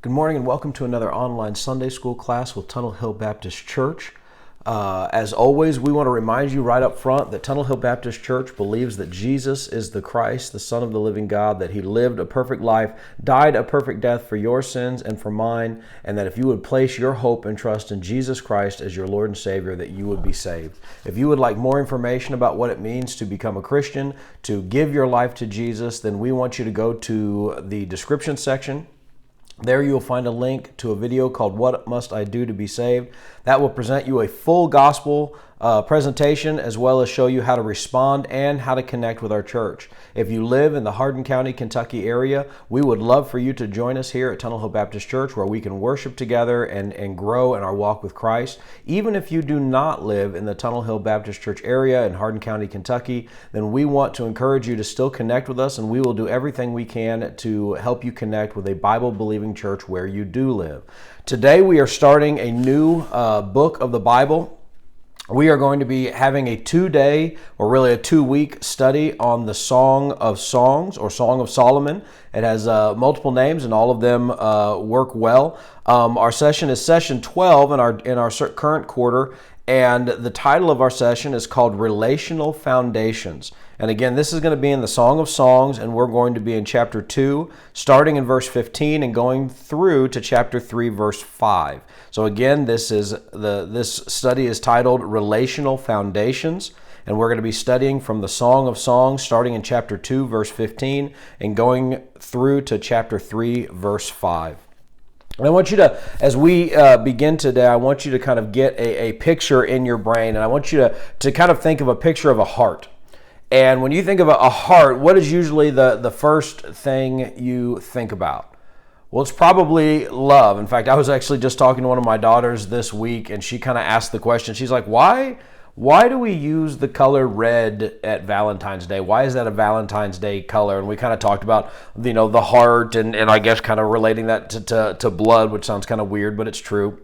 Good morning and welcome to another online Sunday school class with Tunnel Hill Baptist Church. As always, we want to remind you right up front that Tunnel Hill Baptist Church believes that Jesus is the Christ, the Son of the living God, that He lived a perfect life, died a perfect death for your sins and for mine, and that if you would place your hope and trust in Jesus Christ as your Lord and Savior, that you would be saved. If you would like more information about what it means to become a Christian, to give your life to Jesus, then we want you to go to the description section. There you'll find a link to a video called What Must I Do to Be Saved? That will present you a full gospel presentation as well as show you how to respond and how to connect with our church. If you live in the Hardin County, Kentucky area, we would love for you to join us here at Tunnel Hill Baptist Church where we can worship together and grow in our walk with Christ. Even if you do not live in the Tunnel Hill Baptist Church area in Hardin County, Kentucky, then we want to encourage you to still connect with us, and we will do everything we can to help you connect with a Bible-believing church where you do live. Today we are starting a new book of the Bible. We are going to be having a 2-day, or really a 2-week study on the Song of Songs, or Song of Solomon. It has multiple names, and all of them work well. Our session is session 12 in our current quarter, and the title of our session is called Relational Foundations. And again, this is going to be in the Song of Songs, and we're going to be in chapter 2, starting in verse 15 and going through to chapter 3, verse 5. So again, this study is titled Relational Foundations, and we're going to be studying from the Song of Songs, starting in chapter 2, verse 15, and going through to chapter 3, verse 5. And I want you to, as we begin today, I want you to kind of get a picture in your brain, and I want you to kind of think of a picture of a heart. And when you think of a heart, what is usually the first thing you think about? Well, it's probably love. In fact, I was actually just talking to one of my daughters this week, and she kind of asked the question. She's like, why do we use the color red at Valentine's Day? Why is that a Valentine's Day color? And we kind of talked about, the heart and I guess kind of relating that to blood, which sounds kind of weird, but it's true.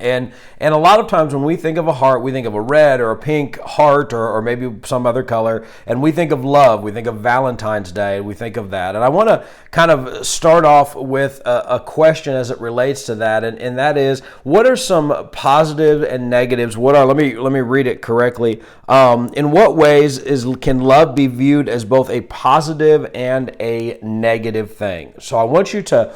And a lot of times when we think of a heart, we think of a red or a pink heart or maybe some other color, and we think of love. We think of Valentine's Day. We think of that. And I want to kind of start off with a question as it relates to that, and that is, what are some positive and negatives? Let me read it correctly. In what ways can love be viewed as both a positive and a negative thing? So I want you to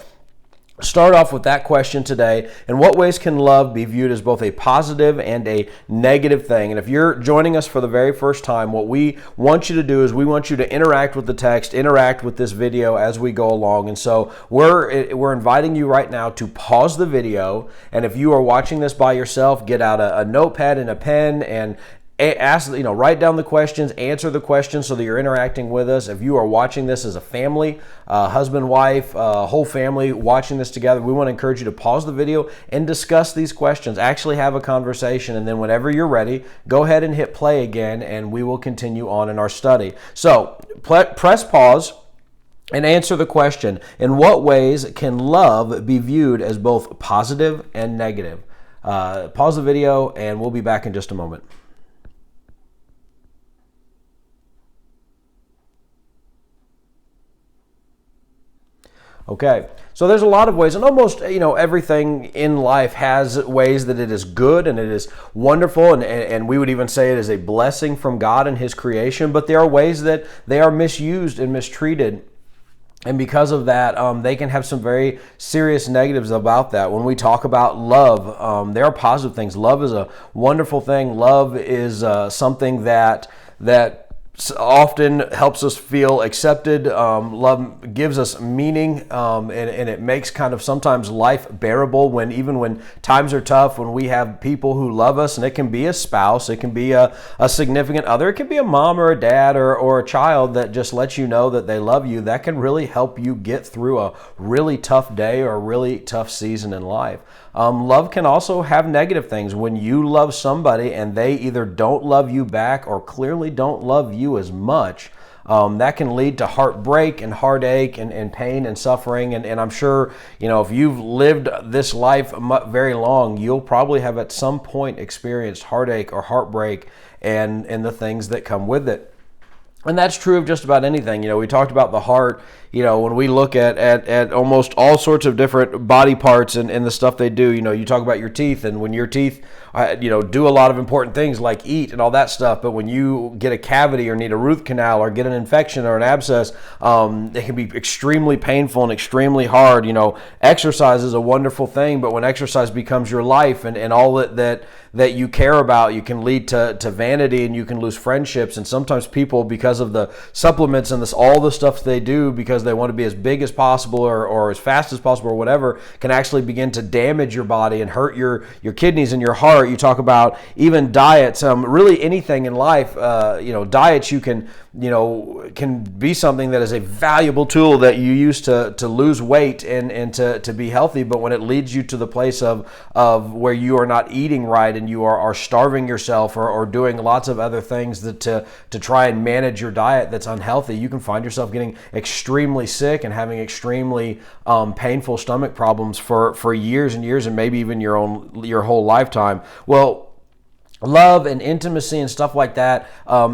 start off with that question today. In what ways can love be viewed as both a positive and a negative thing? And if you're joining us for the very first time, what we want you to do is we want you to interact with the text, interact with this video as we go along. And so we're inviting you right now to pause the video. And if you are watching this by yourself, get out a notepad and a pen and write down the questions, answer the questions so that you're interacting with us. If you are watching this as a family, husband, wife, whole family watching this together, we want to encourage you to pause the video and discuss these questions. Actually have a conversation, and then whenever you're ready, go ahead and hit play again, and we will continue on in our study. So press pause and answer the question, in what ways can love be viewed as both positive and negative? Pause the video, and we'll be back in just a moment. Okay, so there's a lot of ways, and almost everything in life has ways that it is good and it is wonderful, and we would even say it is a blessing from God and His creation, but there are ways that they are misused and mistreated. And because of that, they can have some very serious negatives about that. When we talk about love, there are positive things. Love is a wonderful thing. Love is something that often helps us feel accepted. Love gives us meaning, and it makes kind of sometimes life bearable even when times are tough, when we have people who love us, and it can be a spouse, it can be a significant other, it can be a mom or a dad or a child that just lets you know that they love you. That can really help you get through a really tough day or a really tough season in life. Love can also have negative things. When you love somebody and they either don't love you back or clearly don't love you as much, that can lead to heartbreak and heartache and pain and suffering. And I'm sure, if you've lived this life very long, you'll probably have at some point experienced heartache or heartbreak and the things that come with it. And that's true of just about anything. We talked about the heart. When we look at almost all sorts of different body parts and the stuff they do, you talk about your teeth, and when your teeth, do a lot of important things like eat and all that stuff. But when you get a cavity or need a root canal or get an infection or an abscess, it can be extremely painful and extremely hard. Exercise is a wonderful thing, but when exercise becomes your life and all that you care about, you can lead to vanity, and you can lose friendships. And sometimes people, because of the supplements and all the stuff they do, because they want to be as big as possible or as fast as possible or whatever, can actually begin to damage your body and hurt your kidneys and your heart. You talk about even diets, really anything in life. Diets can be something that is a valuable tool that you use to lose weight and to be healthy. But when it leads you to the place of where you are not eating right and you are starving yourself or doing lots of other things to try and manage your diet that's unhealthy, you can find yourself getting extremely sick and having extremely painful stomach problems for years and years, and maybe even your whole lifetime. Well, love and intimacy and stuff like that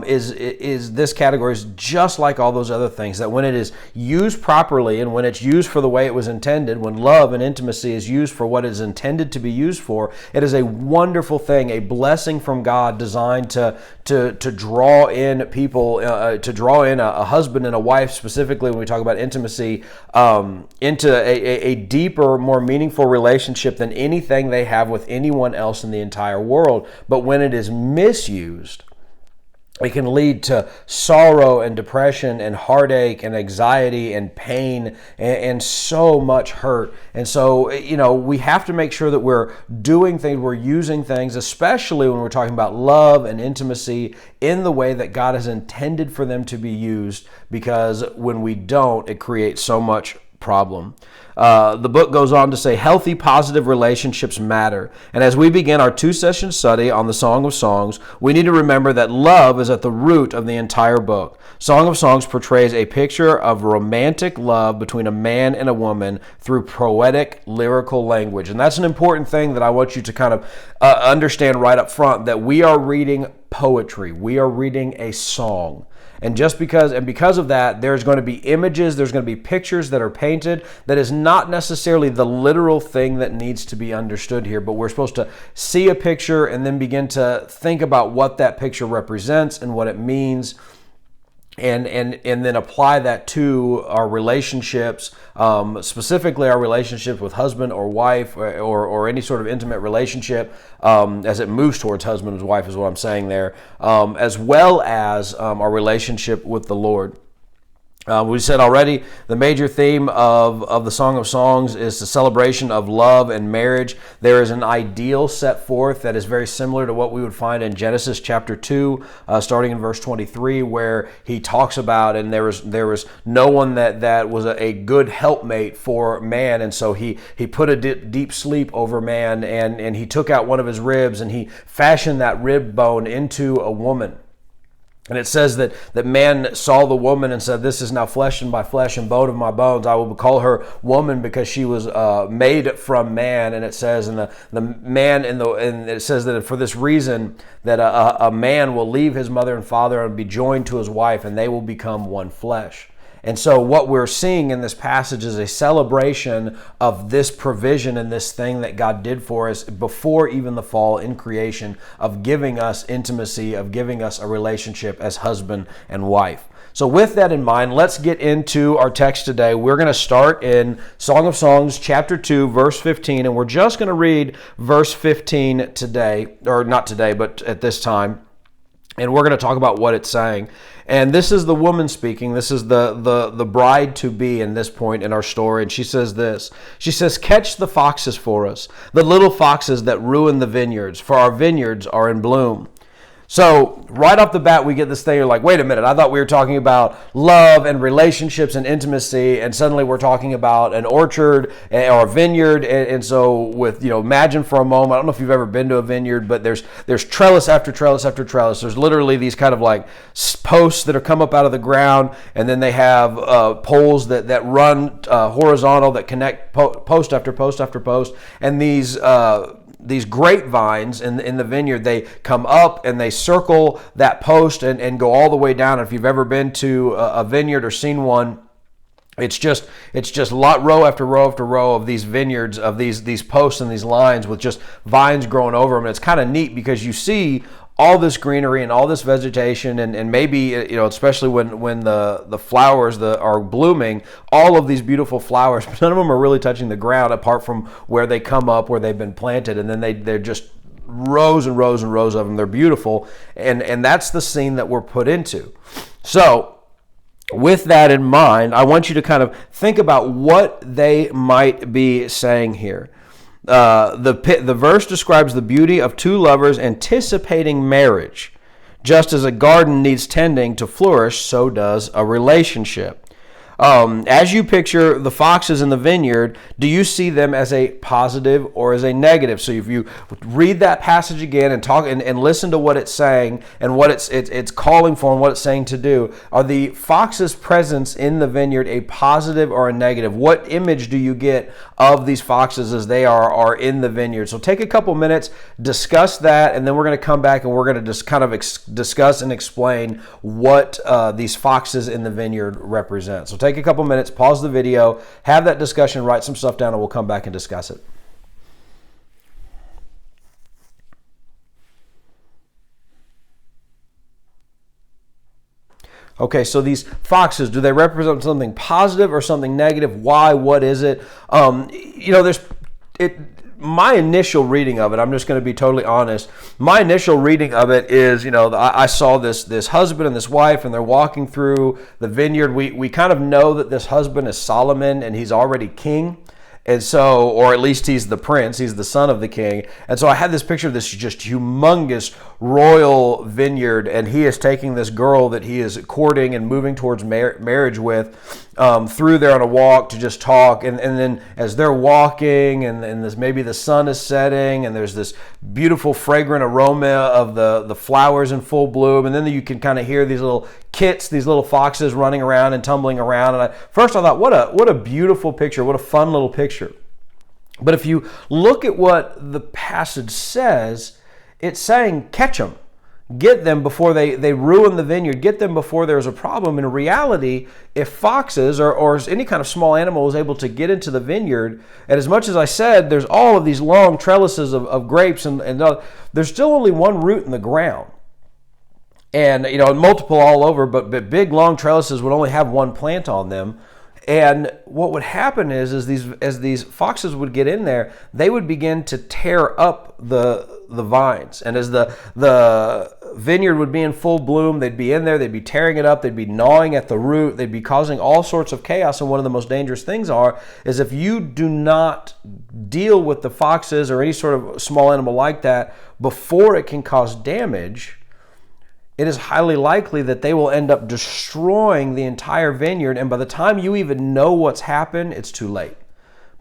is this category is just like all those other things, that when it is used properly and when it's used for the way it was intended, when love and intimacy is used for what it is intended to be used for, it is a wonderful thing, a blessing from God, designed to draw in people, to draw in a husband and a wife, specifically when we talk about intimacy, into a deeper, more meaningful relationship than anything they have with anyone else in the entire world. But when it is misused, it can lead to sorrow and depression and heartache and anxiety and pain and so much hurt. And so, we have to make sure that we're doing things, we're using things, especially when we're talking about love and intimacy, in the way that God has intended for them to be used, because when we don't, it creates so much problem. The book goes on to say healthy, positive relationships matter. And as we begin our 2-session study on the Song of Songs, we need to remember that love is at the root of the entire book. Song of Songs portrays a picture of romantic love between a man and a woman through poetic, lyrical language. And that's an important thing that I want you to kind of understand right up front, that we are reading poetry. We are reading a song. And because of that, there's going to be images, there's going to be pictures that are painted. That is not necessarily the literal thing that needs to be understood here, but we're supposed to see a picture and then begin to think about what that picture represents and what it means. And then apply that to our relationships, specifically our relationships with husband or wife, or any sort of intimate relationship, as it moves towards husband and wife is what I'm saying there, as well as our relationship with the Lord. We said already, the major theme of the Song of Songs is the celebration of love and marriage. There is an ideal set forth that is very similar to what we would find in Genesis chapter 2, starting in verse 23, where he talks about, and there was no one that was a good helpmate for man, and so he put a deep sleep over man, and he took out one of his ribs, and he fashioned that rib bone into a woman. And it says that man saw the woman and said, "This is now flesh of my flesh and bone of my bones. I will call her woman because she was made from man." And it says, and it says that for this reason that a man will leave his mother and father and be joined to his wife, and they will become one flesh. And so what we're seeing in this passage is a celebration of this provision and this thing that God did for us before even the fall in creation, of giving us intimacy, of giving us a relationship as husband and wife. So with that in mind, let's get into our text today. We're going to start in Song of Songs, chapter 2, verse 15, and we're just going to read verse 15 today, or not today, but at this time. And we're going to talk about what it's saying. And this is the woman speaking. This is the bride-to-be in this point in our story. And she says this. She says, "Catch the foxes for us, the little foxes that ruin the vineyards, for our vineyards are in bloom." So right off the bat, we get this thing, you're like, wait a minute, I thought we were talking about love and relationships and intimacy, and suddenly we're talking about an orchard or a vineyard. And so imagine for a moment, I don't know if you've ever been to a vineyard, but there's trellis after trellis after trellis. There's literally these kind of like posts that are come up out of the ground, and then they have poles that run horizontal that connect post after post after post. And these these grapevines in the vineyard. They come up and they circle that post and go all the way down. If you've ever been to a vineyard or seen one, it's just row after row after row of these vineyards, of these posts and these lines with just vines growing over them. And it's kind of neat because you see all this greenery and all this vegetation, and maybe, especially when the flowers are blooming, all of these beautiful flowers, but none of them are really touching the ground apart from where they come up, where they've been planted, and then they're just rows and rows and rows of them. They're beautiful, and that's the scene that we're put into. So with that in mind, I want you to kind of think about what they might be saying here. The verse describes the beauty of two lovers anticipating marriage. Just as a garden needs tending to flourish, so does a relationship. As you picture the foxes in the vineyard, do you see them as a positive or as a negative? So if you read that passage again and talk and listen to what it's saying and what it's calling for and what it's saying to do, are the foxes' presence in the vineyard a positive or a negative? What image do you get of these foxes as they are in the vineyard? So take a couple minutes, discuss that, and then we're going to come back and we're going to just kind of discuss and explain what these foxes in the vineyard represent. So take a couple minutes, pause the video, have that discussion, write some stuff down, and we'll come back and discuss it. Okay, so these foxes, do they represent something positive or something negative? Why? What is it? My initial reading of it, I'm just going to be totally honest. My initial reading of it is, I saw this husband and this wife, and they're walking through the vineyard. We kind of know that this husband is Solomon, and he's already king. And so, or at least he's the prince, he's the son of the king. And so I had this picture of this just humongous royal vineyard, and he is taking this girl that he is courting and moving towards marriage with through there on a walk to just talk. And then as they're walking, and this, maybe the sun is setting, and there's this beautiful fragrant aroma of the flowers in full bloom. And then you can kind of hear these little kits, these little foxes running around and tumbling around. And first I thought, what a beautiful picture, what a fun little picture. But if you look at what the passage says, it's saying catch them, get them before they ruin the vineyard, get them before there's a problem. In reality, if foxes or any kind of small animal is able to get into the vineyard, and as much as I said, there's all of these long trellises of grapes, and there's still only one root in the ground. And, multiple all over, but big, long trellises would only have one plant on them. And what would happen is as these foxes would get in there, they would begin to tear up the vines. And as the vineyard would be in full bloom, they'd be in there, they'd be tearing it up, they'd be gnawing at the root, they'd be causing all sorts of chaos. And one of the most dangerous things is if you do not deal with the foxes or any sort of small animal like that before it can cause damage, it is highly likely that they will end up destroying the entire vineyard. And by the time you even know what's happened, it's too late,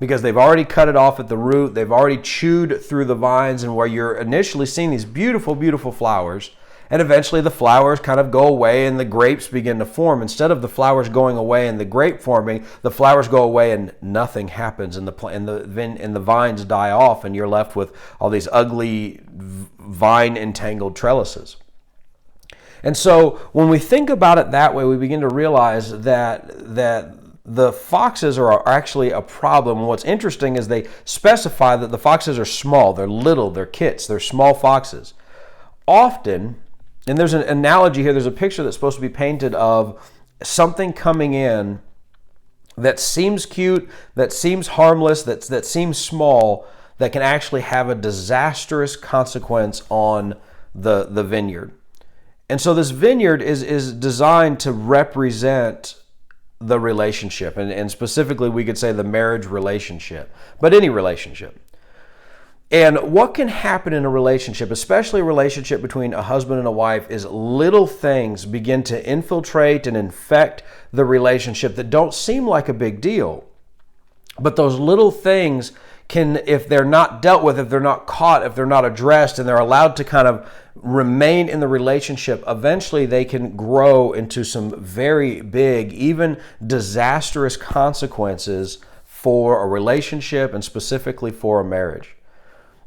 because they've already cut it off at the root. They've already chewed through the vines, and where you're initially seeing these beautiful, beautiful flowers, and eventually the flowers kind of go away and the grapes begin to form. Instead of the flowers going away and the grape forming, the flowers go away and nothing happens, and the vines die off, and you're left with all these ugly vine entangled trellises. And so when we think about it that way, we begin to realize that the foxes are actually a problem. What's interesting is they specify that the foxes are small, they're little, they're kits, they're small foxes. Often, and there's an analogy here, there's a picture that's supposed to be painted of something coming in that seems cute, that seems harmless, that seems small, that can actually have a disastrous consequence on the vineyard. And so this vineyard is designed to represent the relationship, and specifically we could say the marriage relationship, but any relationship. And what can happen in a relationship, especially a relationship between a husband and a wife, is little things begin to infiltrate and infect the relationship that don't seem like a big deal. But those little things can, if they're not dealt with, if they're not caught, if they're not addressed, and they're allowed to kind of remain in the relationship, eventually they can grow into some very big, even disastrous consequences for a relationship, and specifically for a marriage.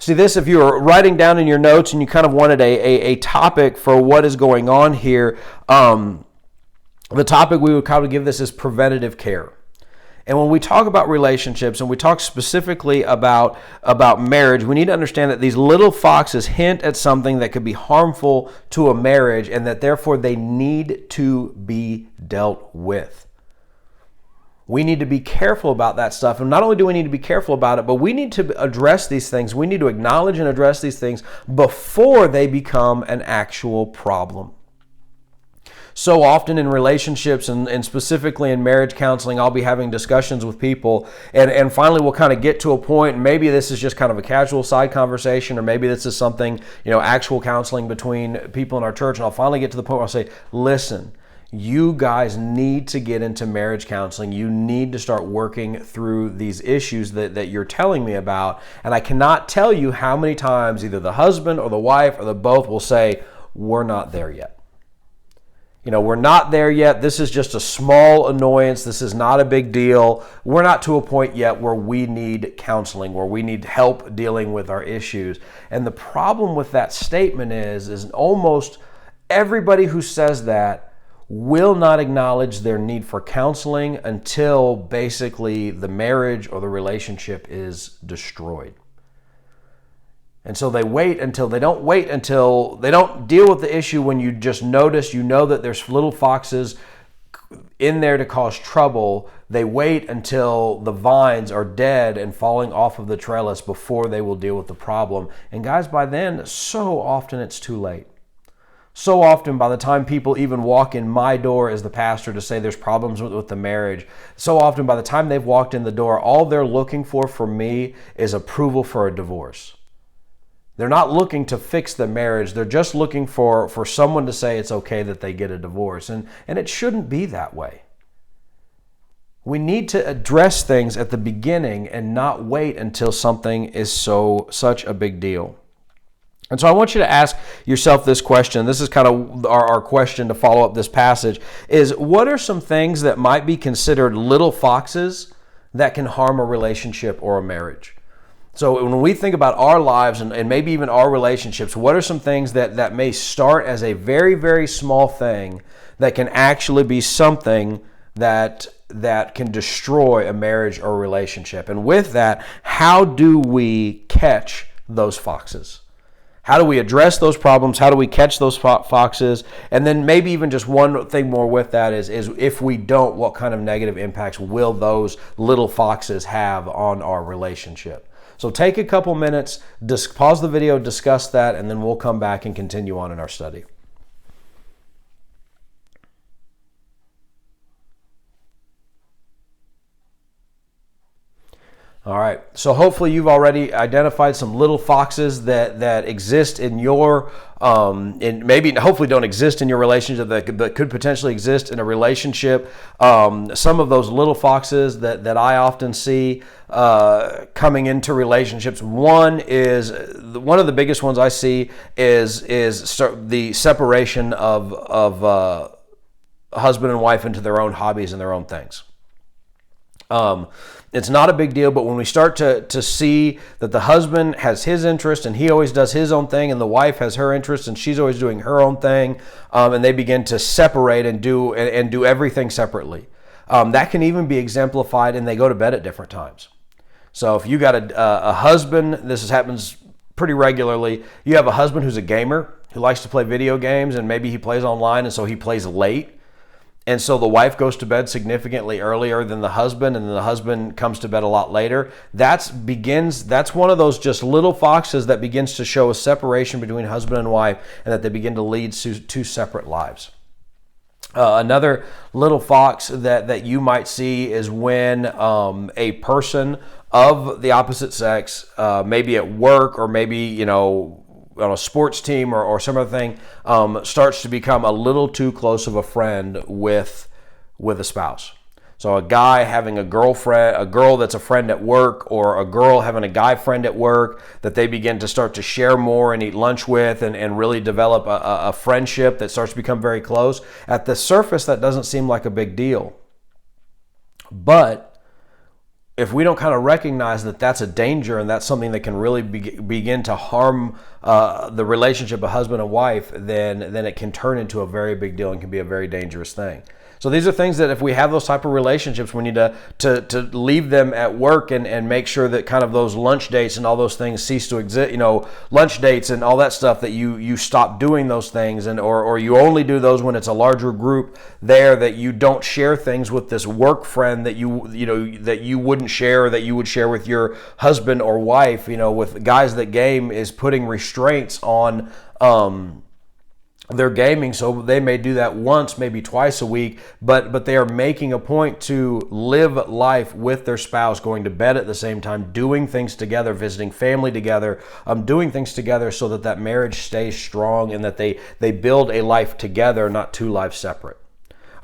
See this, if you were writing down in your notes and you kind of wanted a topic for what is going on here, the topic we would kind of give this is preventative care. And when we talk about relationships and we talk specifically about marriage, we need to understand that these little foxes hint at something that could be harmful to a marriage and that therefore they need to be dealt with. We need to be careful about that stuff. And not only do we need to be careful about it, but we need to address these things. We need to acknowledge and address these things before they become an actual problem. So often in relationships and specifically in marriage counseling, I'll be having discussions with people and finally we'll kind of get to a point, and maybe this is just kind of a casual side conversation, or maybe this is something, actual counseling between people in our church, and I'll finally get to the point where I'll say, listen, you guys need to get into marriage counseling. You need to start working through these issues that you're telling me about. And I cannot tell you how many times either the husband or the wife or the both will say, we're not there yet. We're not there yet. This is just a small annoyance. This is not a big deal. We're not to a point yet where we need counseling, where we need help dealing with our issues. And the problem with that statement is almost everybody who says that will not acknowledge their need for counseling until basically the marriage or the relationship is destroyed. And so they don't deal with the issue when you just notice, that there's little foxes in there to cause trouble. They wait until the vines are dead and falling off of the trellis before they will deal with the problem. And guys, by then, so often it's too late. So often, by the time people even walk in my door as the pastor to say there's problems with the marriage, so often by the time they've walked in the door, all they're looking for from me is approval for a divorce. They're not looking to fix the marriage. They're just looking for someone to say it's okay that they get a divorce. And it shouldn't be that way. We need to address things at the beginning and not wait until something is such a big deal. And so I want you to ask yourself this question. This is kind of our question to follow up this passage, is what are some things that might be considered little foxes that can harm a relationship or a marriage? So when we think about our lives and maybe even our relationships, what are some things that may start as a very, very small thing that can actually be something that can destroy a marriage or a relationship? And with that, how do we catch those foxes? How do we address those problems? How do we catch those foxes? And then maybe even just one thing more with that is if we don't, what kind of negative impacts will those little foxes have on our relationship? So take a couple minutes, pause the video, discuss that, and then we'll come back and continue on in our study. All right, so hopefully you've already identified some little foxes that exist in your, and maybe hopefully don't exist in your relationship, that could potentially exist in a relationship. Some of those little foxes that I often see coming into relationships. One of the biggest ones I see is the separation of husband and wife into their own hobbies and their own things. It's not a big deal, but when we start to see that the husband has his interest and he always does his own thing, and the wife has her interest and she's always doing her own thing, and they begin to separate and do everything separately, that can even be exemplified, and they go to bed at different times. So if you got a husband, happens pretty regularly. You have a husband who's a gamer who likes to play video games, and maybe he plays online, and so he plays late. And so the wife goes to bed significantly earlier than the husband, and then the husband comes to bed a lot later. That's one of those just little foxes that begins to show a separation between husband and wife, and that they begin to lead to two separate lives. Another little fox that you might see is when a person of the opposite sex, maybe at work or maybe on a sports team or some other thing, starts to become a little too close of a friend with a spouse. So a guy having a girlfriend, a girl that's a friend at work, or a girl having a guy friend at work that they begin to start to share more and eat lunch with and really develop a friendship that starts to become very close. At the surface, that doesn't seem like a big deal. But if we don't kind of recognize that that's a danger and that's something that can really begin to harm the relationship of husband and wife, then it can turn into a very big deal and can be a very dangerous thing. So these are things that if we have those type of relationships, we need to leave them at work and make sure that kind of those lunch dates and all those things cease to exist. Lunch dates and all that stuff, that you stop doing those things, and or you only do those when it's a larger group there, that you don't share things with this work friend that that you wouldn't share, or that you would share with your husband or wife. With guys that game is putting restraints on their gaming, so they may do that once, maybe twice a week, but they are making a point to live life with their spouse, going to bed at the same time, doing things together, visiting family together, doing things together, so that marriage stays strong and that they build a life together, not two lives separate.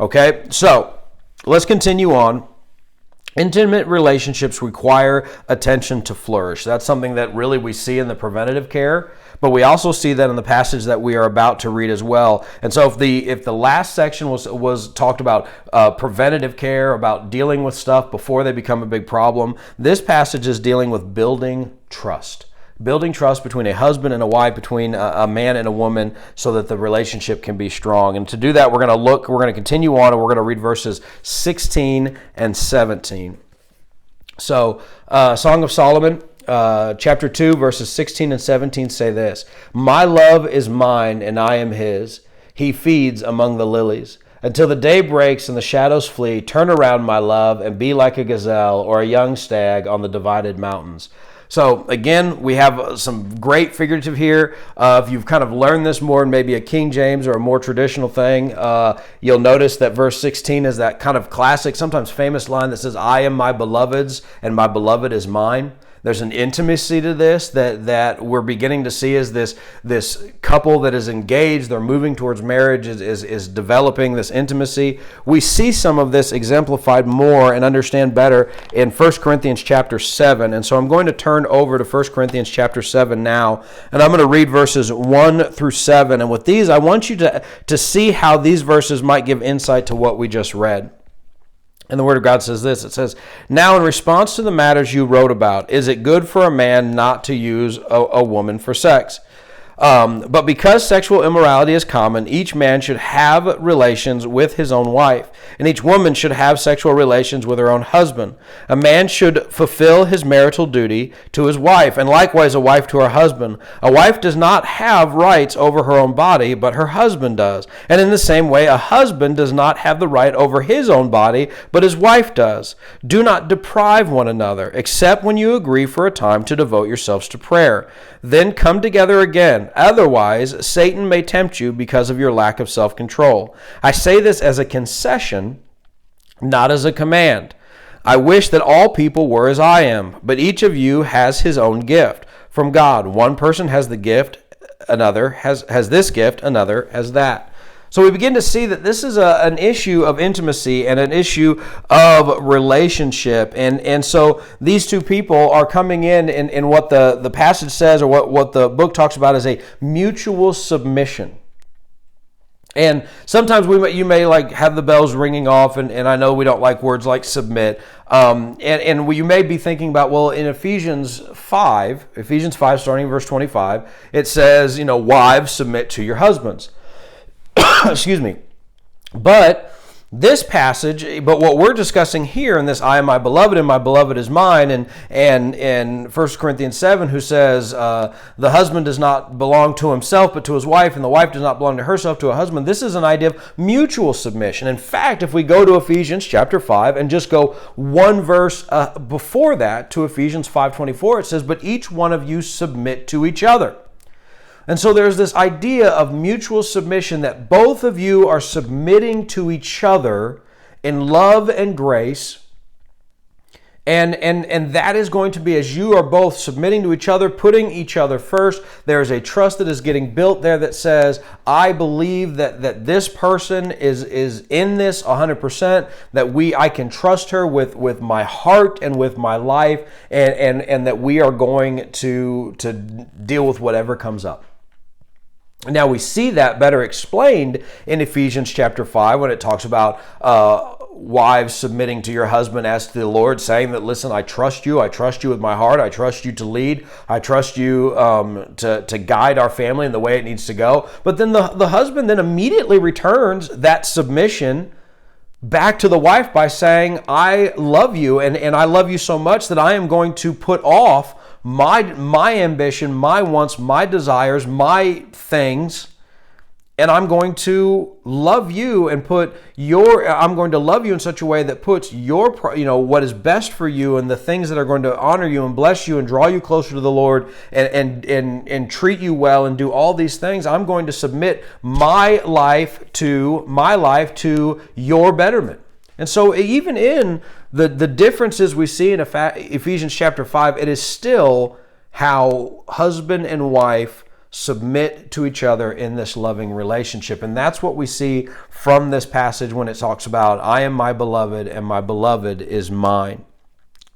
Okay, so let's continue on. Intimate relationships require attention to flourish. That's something that really we see in the preventative care, but we also see that in the passage that we are about to read as well. And so if the last section was talked about preventative care, about dealing with stuff before they become a big problem, this passage is dealing with building trust. Building trust between a husband and a wife, between a man and a woman, so that the relationship can be strong. And to do that, we're going to continue on, and we're going to read verses 16 and 17. So, Song of Solomon, chapter 2, verses 16 and 17 say this: "My love is mine, and I am his. He feeds among the lilies. Until the day breaks and the shadows flee, turn around, my love, and be like a gazelle or a young stag on the divided mountains." So again, we have some great figurative here. If you've kind of learned this more in maybe a King James or a more traditional thing, you'll notice that verse 16 is that kind of classic, sometimes famous line that says, "I am my beloved's, and my beloved is mine." There's an intimacy to this that we're beginning to see as this couple that is engaged, they're moving towards marriage, is developing this intimacy. We see some of this exemplified more and understand better in 1 Corinthians chapter 7. And so I'm going to turn over to 1 Corinthians chapter 7 now, and I'm going to read verses 1 through 7. And with these, I want you to see how these verses might give insight to what we just read. And the Word of God says this. It says, "Now in response to the matters you wrote about, is it good for a man not to use a woman for sex? But because sexual immorality is common, each man should have relations with his own wife, and each woman should have sexual relations with her own husband. A man should fulfill his marital duty to his wife, and likewise a wife to her husband. A wife does not have rights over her own body, but her husband does. And in the same way, a husband does not have the right over his own body, but his wife does. Do not deprive one another, except when you agree for a time to devote yourselves to prayer. Then come together again. Otherwise, Satan may tempt you because of your lack of self-control. I say this as a concession, not as a command. I wish that all people were as I am, but each of you has his own gift from God. One person has the gift, another has this gift, another has that." So we begin to see that this is an issue of intimacy and an issue of relationship. And so these two people are coming in what the passage says, or what the book talks about, as a mutual submission. And sometimes you may like have the bells ringing off, and I know we don't like words like submit. And you may be thinking about, well, in Ephesians 5, starting in verse 25, it says, wives, submit to your husbands. Excuse me. But what we're discussing here in this, "I am my beloved and my beloved is mine," and in 1 Corinthians 7, who says the husband does not belong to himself but to his wife, and the wife does not belong to herself to a husband, this is an idea of mutual submission. In fact, if we go to Ephesians chapter 5 and just go one verse before that to Ephesians 5:24, it says, "But each one of you submit to each other." And so there's this idea of mutual submission, that both of you are submitting to each other in love and grace. And that is going to be, as you are both submitting to each other, putting each other first, there's a trust that is getting built there that says, I believe that this person is in this 100%, that I can trust her with my heart and with my life, and that we are going to deal with whatever comes up. Now we see that better explained in Ephesians chapter 5 when it talks about wives submitting to your husband as to the Lord, saying that, listen, I trust you with my heart, I trust you to lead, I trust you to guide our family in the way it needs to go. But then the husband then immediately returns that submission back to the wife by saying, I love you, and I love you so much that I am going to put off my ambition, my wants, my desires, my things, and I'm going to love you and I'm going to love you in such a way that puts your, what is best for you and the things that are going to honor you and bless you and draw you closer to the Lord and treat you well and do all these things. I'm going to submit my life to your betterment. And so even in the differences we see in Ephesians chapter 5, it is still how husband and wife submit to each other in this loving relationship. And that's what we see from this passage when it talks about, I am my beloved and my beloved is mine.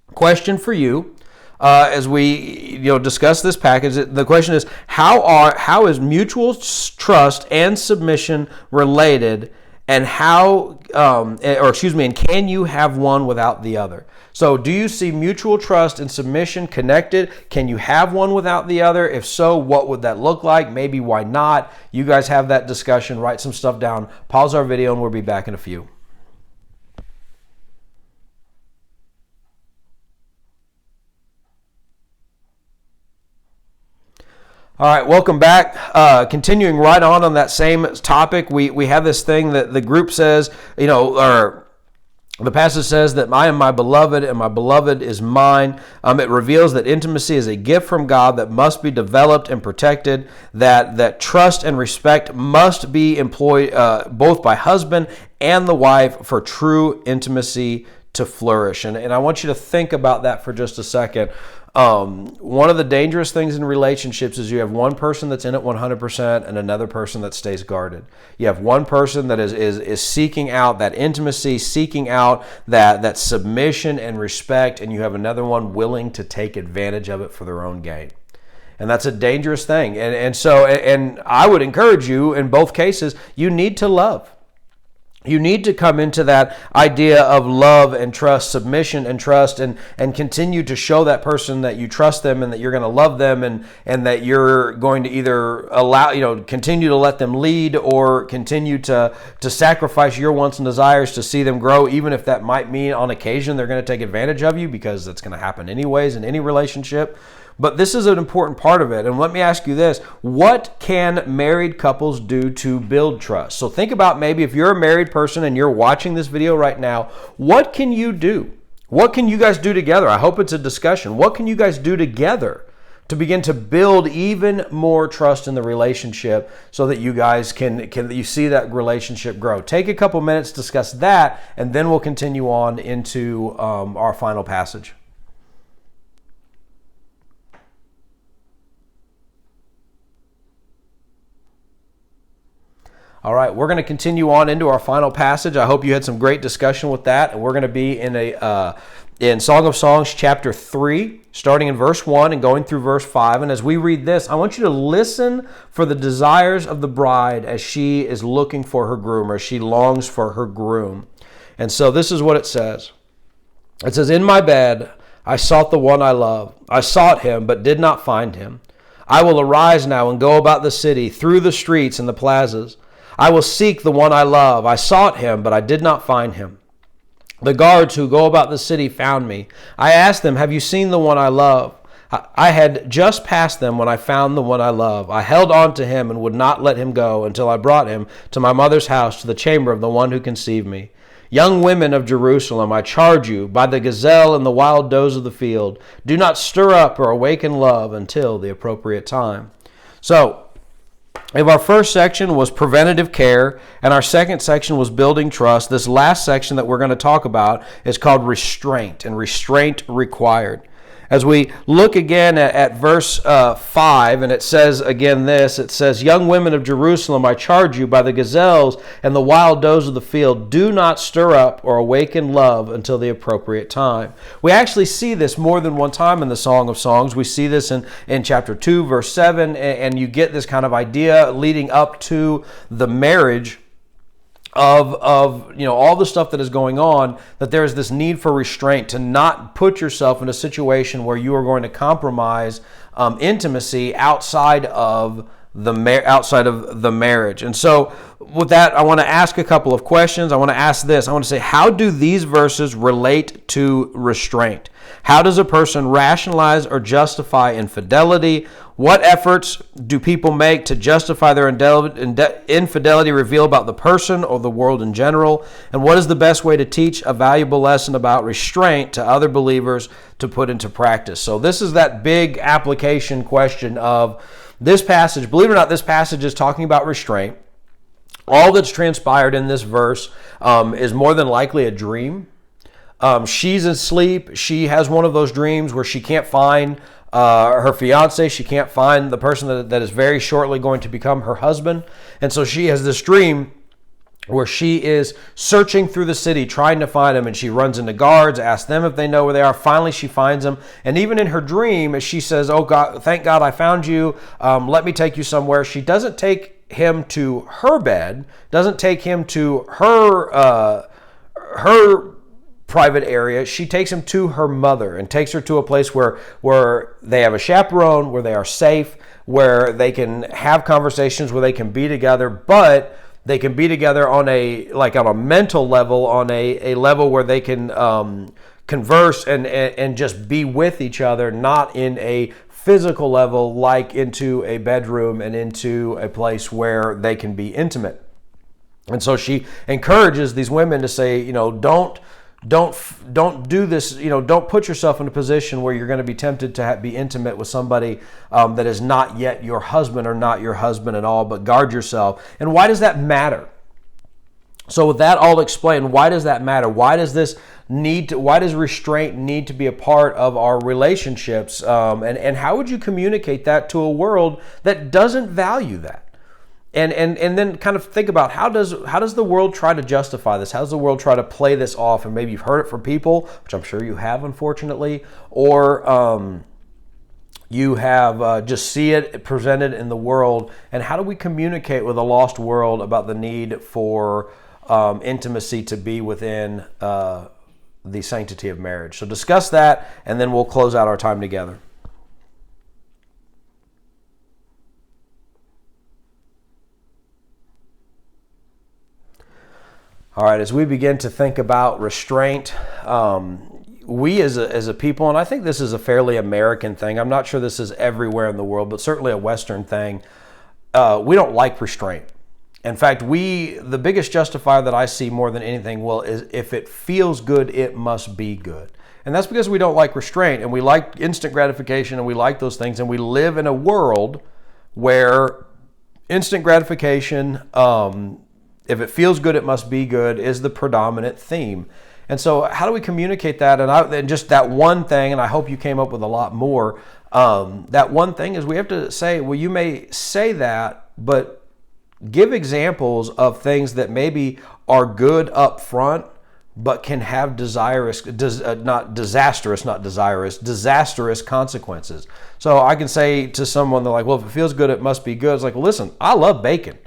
Question for you, as we discuss this package, the question is, how is mutual trust and submission related, and and can you have one without the other? So do you see mutual trust and submission connected? Can you have one without the other? If so, what would that look like? Maybe why not? You guys have that discussion. Write some stuff down. Pause our video and we'll be back in a few. All right, welcome back. Continuing right on that same topic, we have this thing that the group says, or the passage says that I am my beloved and my beloved is mine. It reveals that intimacy is a gift from God that must be developed and protected, that trust and respect must be employed both by husband and the wife for true intimacy to flourish. And I want you to think about that for just a second. One of the dangerous things in relationships is you have one person that's in it 100% and another person that stays guarded. You have one person that is seeking out that intimacy, seeking out that submission and respect, and you have another one willing to take advantage of it for their own gain. And that's a dangerous thing. And so I would encourage you in both cases, you need to love. You need to come into that idea of love and trust, submission and trust, and continue to show that person that you trust them and that you're going to love them and that you're going to either continue to let them lead or continue to sacrifice your wants and desires to see them grow, even if that might mean on occasion they're going to take advantage of you, because that's going to happen anyways in any relationship. But this is an important part of it. And let me ask you this. What can married couples do to build trust? So think about maybe if you're a married person and you're watching this video right now, what can you do? What can you guys do together? I hope it's a discussion. What can you guys do together to begin to build even more trust in the relationship so that you guys can you see that relationship grow? Take a couple minutes, discuss that, and then we'll continue on into our final passage. All right, we're going to continue on into our final passage. I hope you had some great discussion with that. And we're going to be in Song of Songs chapter 3, starting in verse 1 and going through verse 5. And as we read this, I want you to listen for the desires of the bride as she is looking for her groom, or she longs for her groom. And so this is what it says. It says, "In my bed I sought the one I love. I sought him, but did not find him. I will arise now and go about the city, through the streets and the plazas. I will seek the one I love. I sought him, but I did not find him. The guards who go about the city found me. I asked them, have you seen the one I love? I had just passed them when I found the one I love. I held on to him and would not let him go until I brought him to my mother's house, to the chamber of the one who conceived me. Young women of Jerusalem, I charge you, by the gazelle and the wild does of the field, do not stir up or awaken love until the appropriate time." So, if our first section was preventative care and our second section was building trust, this last section that we're going to talk about is called restraint, and restraint required. As we look again at verse 5, and it says again this, it says, "Young women of Jerusalem, I charge you by the gazelles and the wild does of the field, do not stir up or awaken love until the appropriate time." We actually see this more than one time in the Song of Songs. We see this in chapter 2, verse 7, and you get this kind of idea leading up to the marriage of all the stuff that is going on, that there is this need for restraint, to not put yourself in a situation where you are going to compromise intimacy outside of the marriage. And so with that, I want to ask a couple of questions. I want to ask this. I want to say, how do these verses relate to restraint? How does a person rationalize or justify infidelity? What efforts do people make to justify their infidelity reveal about the person or the world in general? And what is the best way to teach a valuable lesson about restraint to other believers to put into practice? So this is that big application question of this passage. Believe it or not, this passage is talking about restraint. All that's transpired in this verse is more than likely a dream. She's asleep. She has one of those dreams where she can't find her fiance. She can't find the person that is very shortly going to become her husband. And so she has this dream where she is searching through the city trying to find him, and she runs into guards, asks them if they know where they are. Finally, she finds him. And even in her dream, as she says, "Oh God, thank God I found you. Let me take you somewhere." She doesn't take him to her bed, doesn't take him to her private area. She takes him to her mother and takes her to a place where they have a chaperone, where they are safe, where they can have conversations, where they can be together, but they can be together on a mental level, on a level where they can converse and just be with each other, not in a physical level, like into a bedroom and into a place where they can be intimate. And so she encourages these women to say, don't do this, don't put yourself in a position where you're going to be tempted to be intimate with somebody that is not yet your husband or not your husband at all, but guard yourself. And why does that matter? So with that all explained, why does that matter? Why does restraint need to be a part of our relationships? And how would you communicate that to a world that doesn't value that? And then kind of think about how does the world try to justify this? How does the world try to play this off? And maybe you've heard it from people, which I'm sure you have, unfortunately, or you have just see it presented in the world. And how do we communicate with a lost world about the need for intimacy to be within the sanctity of marriage? So discuss that, and then we'll close out our time together. All right, as we begin to think about restraint, we as a people, and I think this is a fairly American thing. I'm not sure this is everywhere in the world, but certainly a Western thing. We don't like restraint. In fact, the biggest justifier that I see more than anything, is if it feels good, it must be good. And that's because we don't like restraint, and we like instant gratification, and we like those things, and we live in a world where instant gratification, if it feels good, it must be good, is the predominant theme. And so how do we communicate that? And just that one thing, and I hope you came up with a lot more, that one thing is we have to say, well, you may say that, but give examples of things that maybe are good up front, but can have disastrous consequences. So I can say to someone, they're like, well, if it feels good, it must be good. It's like, well, listen, I love bacon.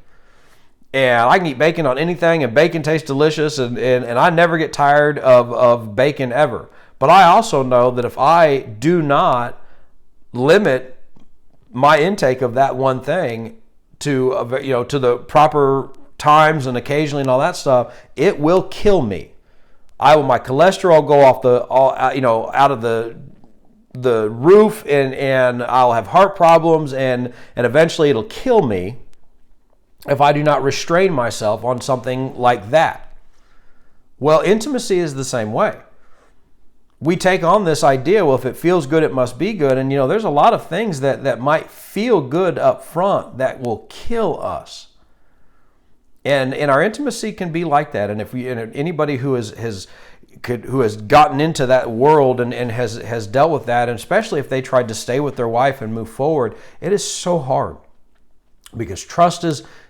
And I can eat bacon on anything, and bacon tastes delicious, and I never get tired of bacon ever. But I also know that if I do not limit my intake of that one thing to the proper times and occasionally and all that stuff, it will kill me. My cholesterol go out of the roof, and I'll have heart problems, and eventually it'll kill me if I do not restrain myself on something like that. Well, intimacy is the same way. We take on this idea, well, if it feels good, it must be good. And, there's a lot of things that might feel good up front that will kill us. And our intimacy can be like that. And anybody who has gotten into that world and has dealt with that, and especially if they tried to stay with their wife and move forward, it is so hard. Because trust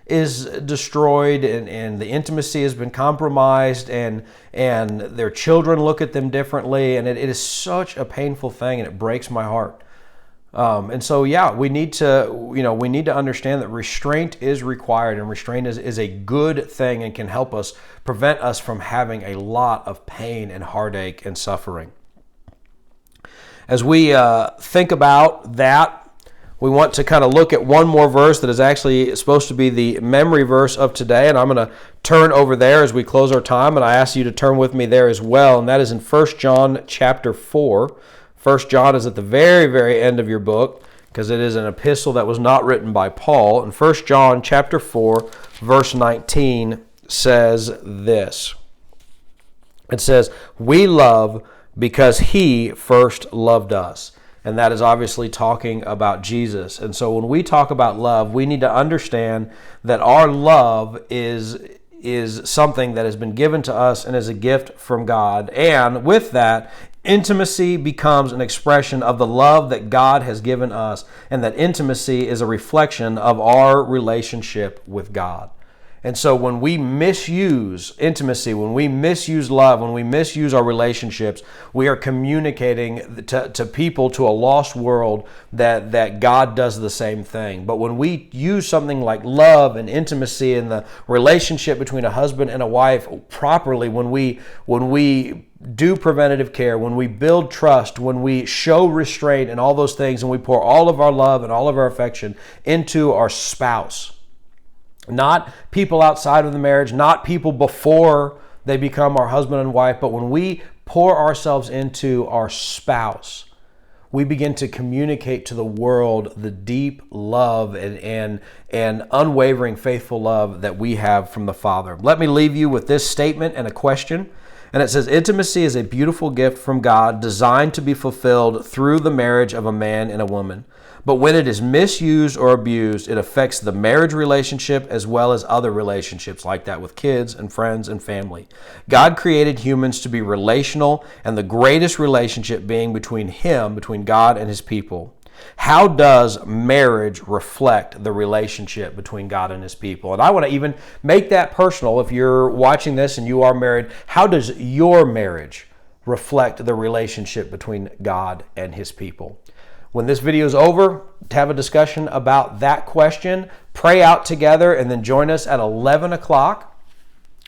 is destroyed, and the intimacy has been compromised, and their children look at them differently, and it is such a painful thing, and it breaks my heart. And so, yeah, we need to understand that restraint is required, and restraint is a good thing and can help us prevent us from having a lot of pain and heartache and suffering. As we think about that, we want to kind of look at one more verse that is actually supposed to be the memory verse of today, and I'm going to turn over there as we close our time, and I ask you to turn with me there as well, and that is in 1 John chapter 4. 1 John is at the very, very end of your book because it is an epistle that was not written by Paul. And 1 John chapter 4, verse 19 says this. It says, "We love because he first loved us." And that is obviously talking about Jesus. And so when we talk about love, we need to understand that our love is something that has been given to us and is a gift from God. And with that, intimacy becomes an expression of the love that God has given us, and that intimacy is a reflection of our relationship with God. And so when we misuse intimacy, when we misuse love, when we misuse our relationships, we are communicating to people, to a lost world, that God does the same thing. But when we use something like love and intimacy in the relationship between a husband and a wife properly, when we do preventative care, when we build trust, when we show restraint and all those things, and we pour all of our love and all of our affection into our spouse, not people outside of the marriage, not people before they become our husband and wife, but when we pour ourselves into our spouse, we begin to communicate to the world the deep love and unwavering faithful love that we have from the Father. Let me leave you with this statement and a question. And it says, intimacy is a beautiful gift from God designed to be fulfilled through the marriage of a man and a woman. But when it is misused or abused, it affects the marriage relationship as well as other relationships like that with kids and friends and family. God created humans to be relational, and the greatest relationship being between God and his people. How does marriage reflect the relationship between God and his people? And I want to even make that personal. If you're watching this and you are married, how does your marriage reflect the relationship between God and his people? When this video is over, to have a discussion about that question, pray out together, and then join us at 11 o'clock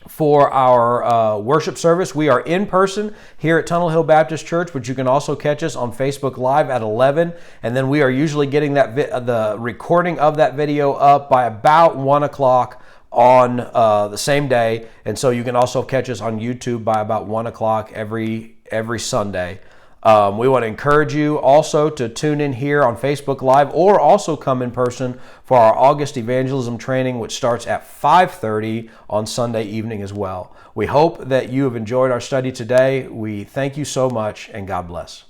for our worship service. We are in person here at Tunnel Hill Baptist Church, but you can also catch us on Facebook Live at 11. And then we are usually getting the recording of that video up by about 1 o'clock on the same day. And so you can also catch us on YouTube by about 1 o'clock every Sunday. We want to encourage you also to tune in here on Facebook Live, or also come in person for our August evangelism training, which starts at 5:30 on Sunday evening as well. We hope that you have enjoyed our study today. We thank you so much, and God bless.